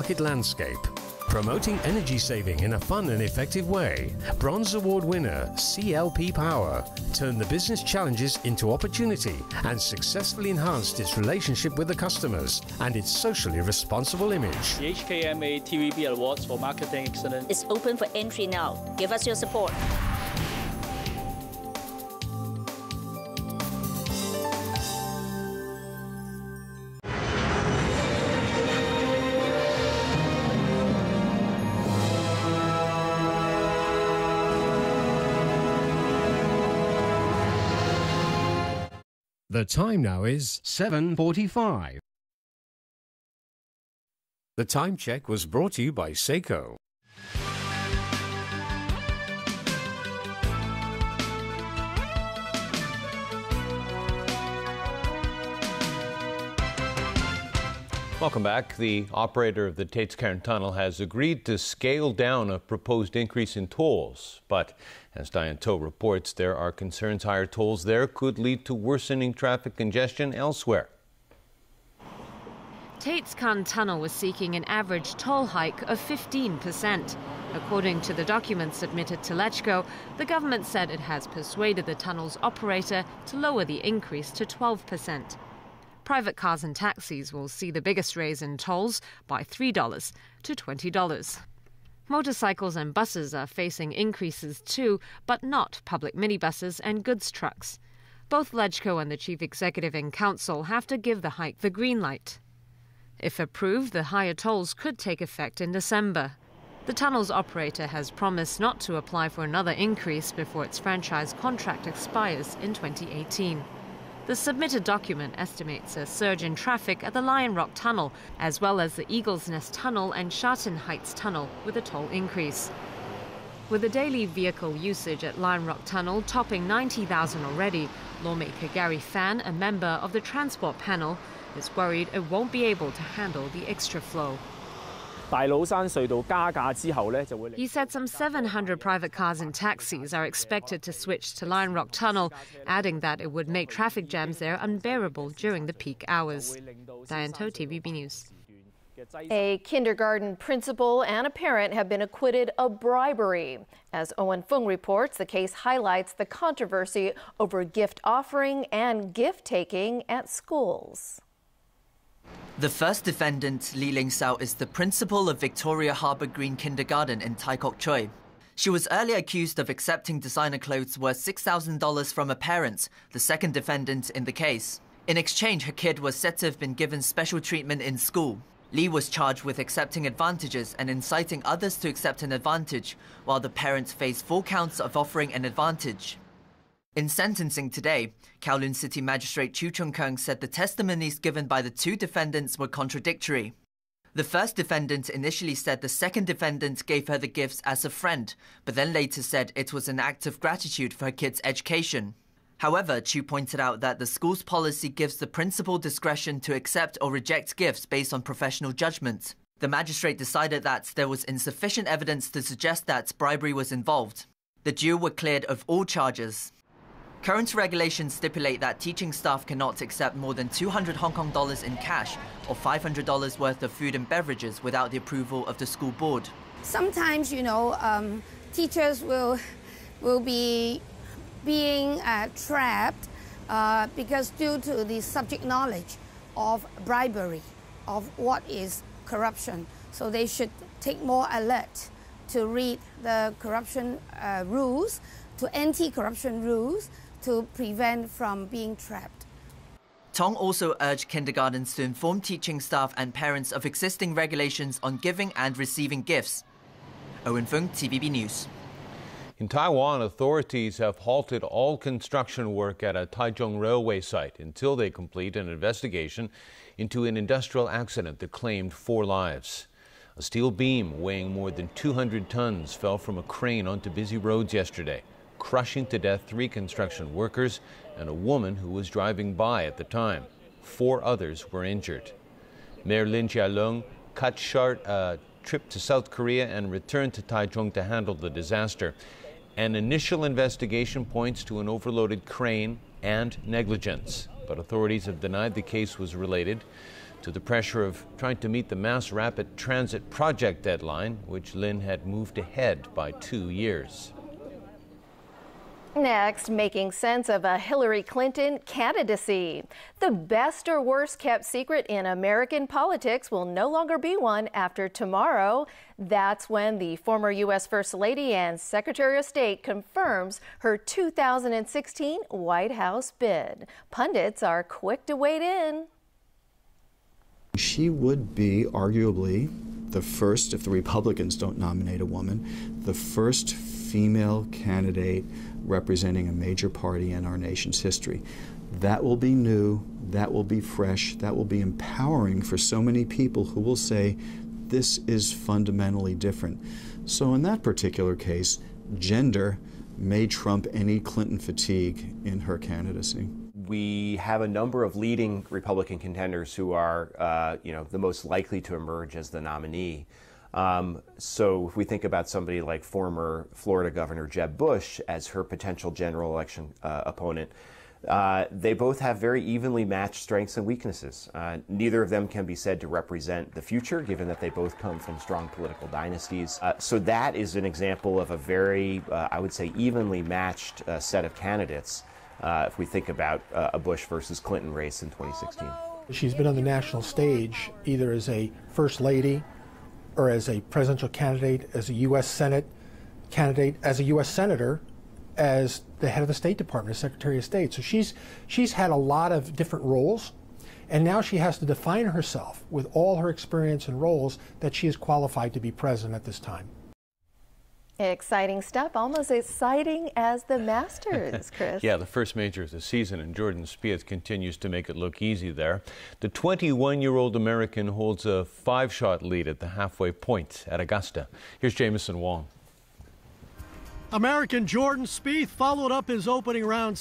market landscape. Promoting energy saving in a fun and effective way, Bronze Award winner CLP Power turned the business challenges into opportunity and successfully enhanced its relationship with the customers and its socially responsible image. The HKMA TVB Awards for Marketing Excellence is open for entry now. Give us your support. The time now is 7:45. The time check was brought to you by Seiko. Welcome back. The operator of the Tates-Cairn Tunnel has agreed to scale down a proposed increase in tolls. But as Diane To reports, there are concerns higher tolls there could lead to worsening traffic congestion elsewhere. Tates-Cairn Tunnel was seeking an average toll hike of 15%. According to the documents submitted to LegCo, the government said it has persuaded the tunnel's operator to lower the increase to 12%. Private cars and taxis will see the biggest raise in tolls by $3 to $20. Motorcycles and buses are facing increases too, but not public minibuses and goods trucks. Both LegCo and the Chief Executive in Council have to give the hike the green light. If approved, the higher tolls could take effect in December. The tunnel's operator has promised not to apply for another increase before its franchise contract expires in 2018. The submitted document estimates a surge in traffic at the Lion Rock Tunnel, as well as the Eagle's Nest Tunnel and Sharton Heights Tunnel, with a toll increase. With the daily vehicle usage at Lion Rock Tunnel topping 90,000 already, lawmaker Gary Fan, a member of the Transport Panel, is worried it won't be able to handle the extra flow. He said some 700 private cars and taxis are expected to switch to Lion Rock Tunnel, adding that it would make traffic jams there unbearable during the peak hours. Diane To, TVB News. A kindergarten principal and a parent have been acquitted of bribery. As Owen Fung reports, the case highlights the controversy over gift offering and gift taking at schools. The first defendant, Lee Ling Sao, is the principal of Victoria Harbour Green Kindergarten in Tai Kok Tsui. She was earlier accused of accepting designer clothes worth $6,000 from a parent, the second defendant in the case. In exchange, her kid was said to have been given special treatment in school. Lee was charged with accepting advantages and inciting others to accept an advantage, while the parent faced 4 counts of offering an advantage. In sentencing today, Kowloon City Magistrate Chu Chung Keung said the testimonies given by the 2 defendants were contradictory. The first defendant initially said the second defendant gave her the gifts as a friend, but then later said it was an act of gratitude for her kid's education. However, Chu pointed out that the school's policy gives the principal discretion to accept or reject gifts based on professional judgment. The magistrate decided that there was insufficient evidence to suggest that bribery was involved. The duo were cleared of all charges. Current regulations stipulate that teaching staff cannot accept more than 200 Hong Kong dollars in cash or $500 worth of food and beverages without the approval of the school board. Sometimes, teachers will be being trapped because due to the subject knowledge of bribery, of what is corruption. So they should take more alert to read the corruption rules, to anti-corruption rules, to prevent from being trapped. Tong also urged kindergartens to inform teaching staff and parents of existing regulations on giving and receiving gifts. Owen Fung, TVB News. In Taiwan, authorities have halted all construction work at a Taichung railway site until they complete an investigation into an industrial accident that claimed 4 lives. A steel beam weighing more than 200 tons fell from a crane onto busy roads yesterday, crushing to death 3 construction workers and a woman who was driving by at the time. 4 others were injured. Mayor Lin Chia-leung cut short a trip to South Korea and returned to Taichung to handle the disaster. An initial investigation points to an overloaded crane and negligence, but authorities have denied the case was related to the pressure of trying to meet the Mass Rapid Transit project deadline, which Lynn had moved ahead by 2 years. Next, making sense of a Hillary Clinton candidacy. The best or worst kept secret in American politics will no longer be one after tomorrow. That's when the former U.S. First Lady and Secretary of State confirms her 2016 White House bid. Pundits are quick to wade in. She would be arguably the first, if the Republicans don't nominate a woman, the first female candidate representing a major party in our nation's history. That will be new, that will be fresh, that will be empowering for so many people who will say, this is fundamentally different. So in that particular case, gender may trump any Clinton fatigue in her candidacy. We have a number of leading Republican contenders who are, the most likely to emerge as the nominee. So if we think about somebody like former Florida Governor Jeb Bush as her potential general election opponent, they both have very evenly matched strengths and weaknesses. Neither of them can be said to represent the future, given that they both come from strong political dynasties. So that is an example of a very, I would say, evenly matched set of candidates if we think about a Bush versus Clinton race in 2016. She's been on the national stage either as a First Lady or as a presidential candidate, as a U.S. Senate candidate, as a U.S. Senator, as the head of the State Department, as Secretary of State. So she's had a lot of different roles, and now she has to define herself with all her experience and roles that she is qualified to be president at this time. Exciting stuff, almost exciting as the Masters, Chris. Yeah, the first major of the season, and Jordan Spieth continues to make it look easy there. The 21-year-old American holds a 5-shot lead at the halfway point at Augusta. Here's Jamison Wong. American Jordan Spieth followed up his opening round